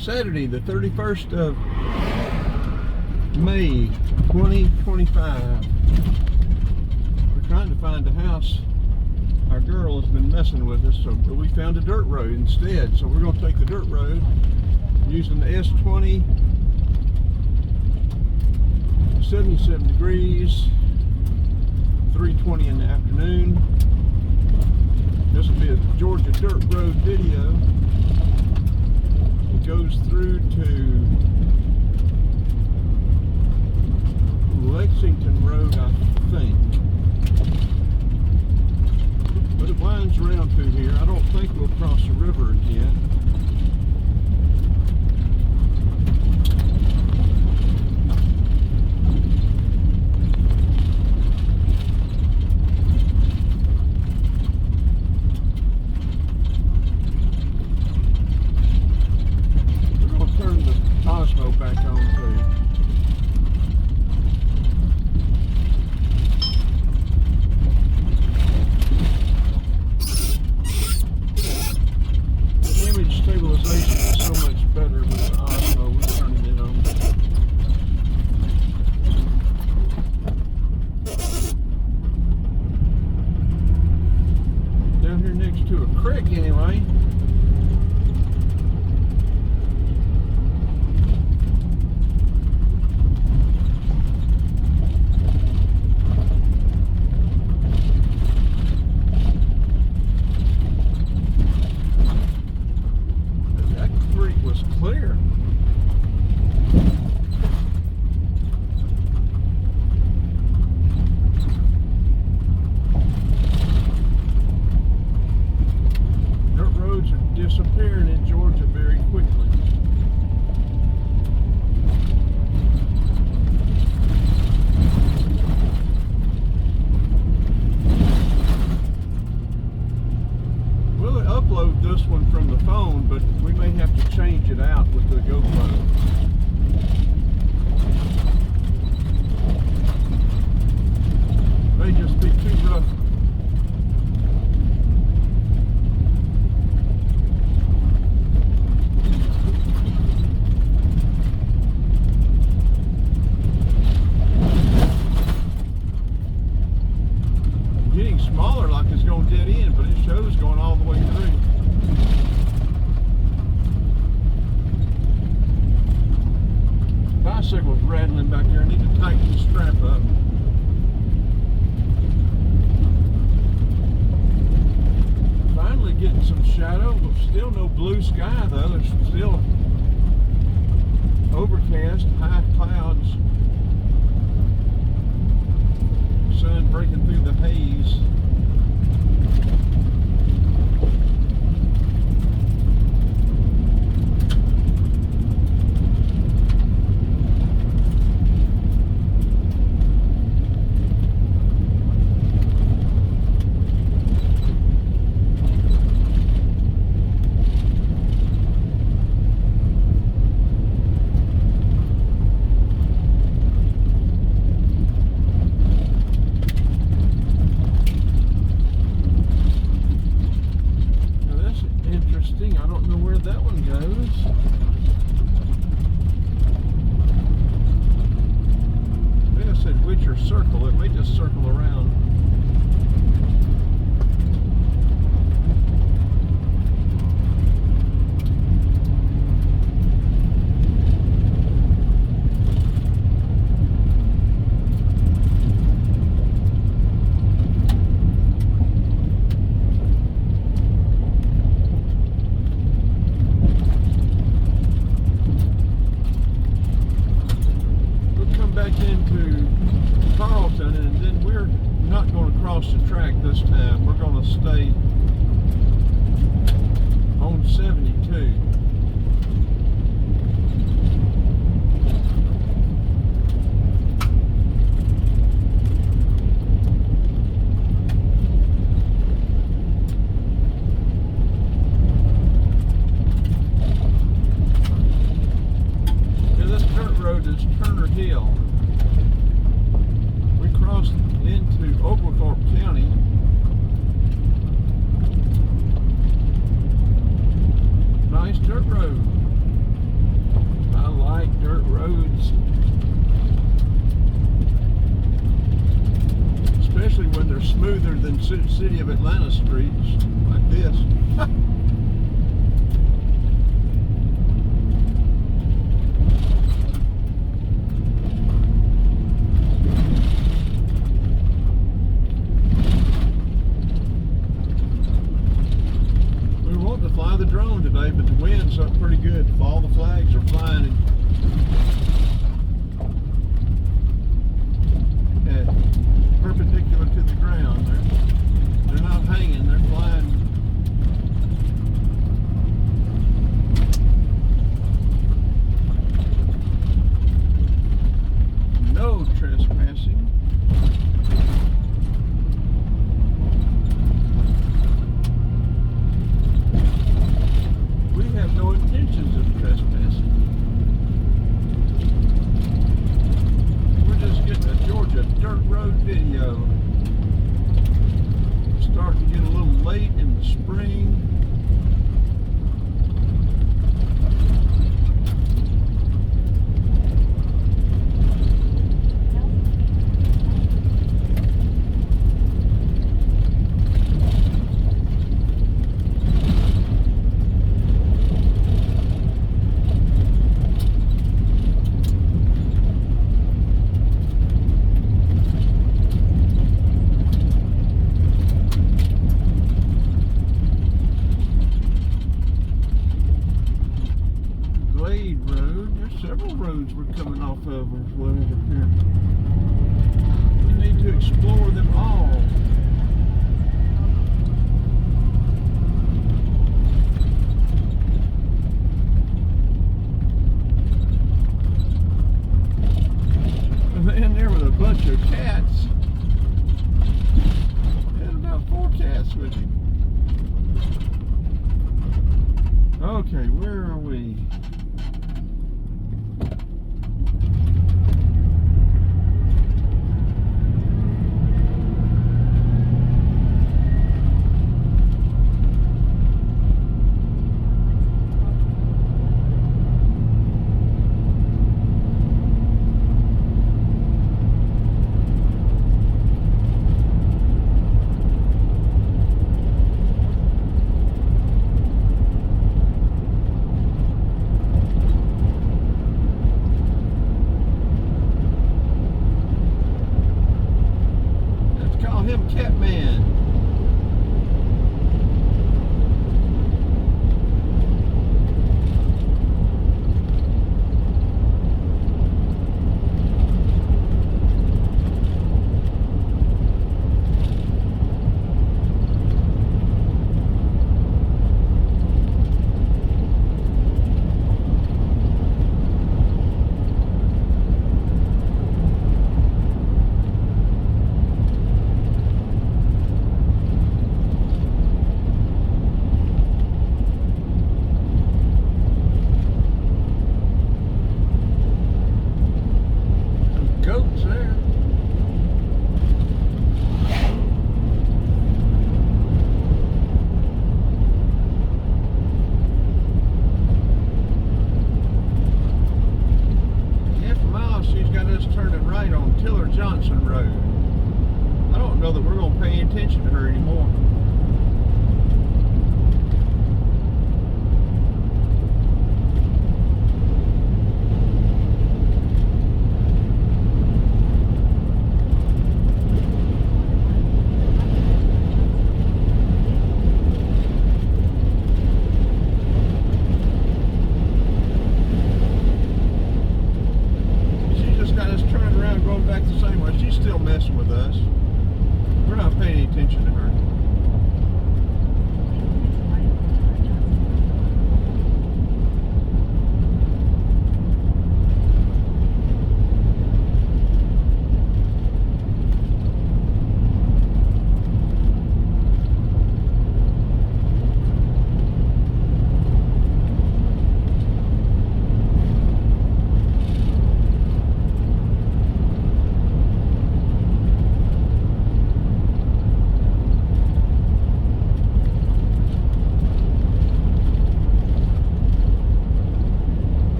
Saturday, the 31st of May, 2025. We're trying to find a house. Our girl has been messing with us, so we found a dirt road instead. So we're going to take the dirt road using the S20, 77 degrees, 3:20 in the afternoon. This will be a Georgia dirt road video. It goes through to Lexington Road, I think. But it winds around through here. I don't think we'll cross the river again. Back on too. The image stabilization is so much better with the Osmo. We're turning it on. Down here next to a creek anyway. Clear. Dirt roads are disappearing in Georgia very quickly. We'll upload this one from the phone, but we may have to change it out with the GoPro. May just be too rough. Getting smaller, like it's going dead end, but it shows going all the way through. Bicycle's rattling back here. I need to tighten the strap up. Finally getting some shadow, but still no blue sky though. There's still overcast, high clouds. Sun breaking through the haze. I don't know where that one goes. I think I said which or circle. It may just circle around. Back into Carlton, and then we're not going to cross the track this time. We're going to stay on 72. Yeah, this dirt road is Turner Hill. Crossed into Oglethorpe County. Nice dirt road. like dirt roads, especially when they're smoother than City of Atlanta streets like this. We want to fly the drone today, but the wind's up pretty good. All the flags are flying at perpendicular to the ground. They're not hanging, they're flying. No trespassing. We have no intentions of trespassing. We're just getting a Georgia dirt road video. Starting to get a little late in the spring. Road. There's several roads we're coming off of or whatever here. We need to explore them all.